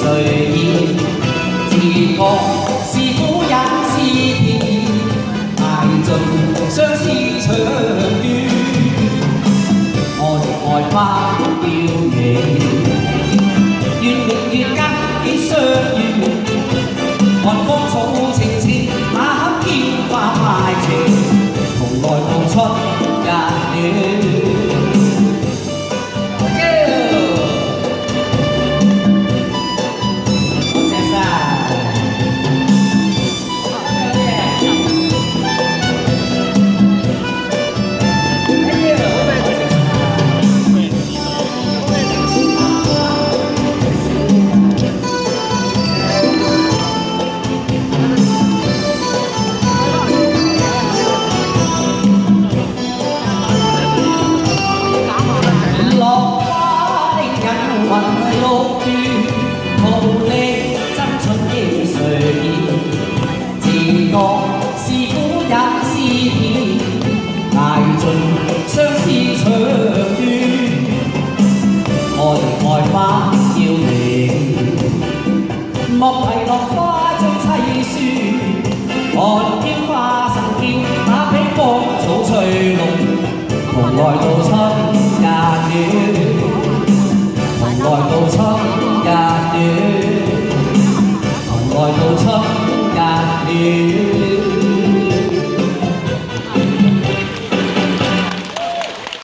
隨意，自覺是苦也是甜，捱盡相思長遠。我亦愛花要你，願明月間幾相遇，寒風草青青，那刻煙花快情，同來共出日暖。是苦也是甜，捱盡相思長遠。我亦愛花要你，莫提落花將凄酸。寒嬌花神嬌，打披風草翠綠，同來到春日暖，同來到春日暖，同來到春日暖。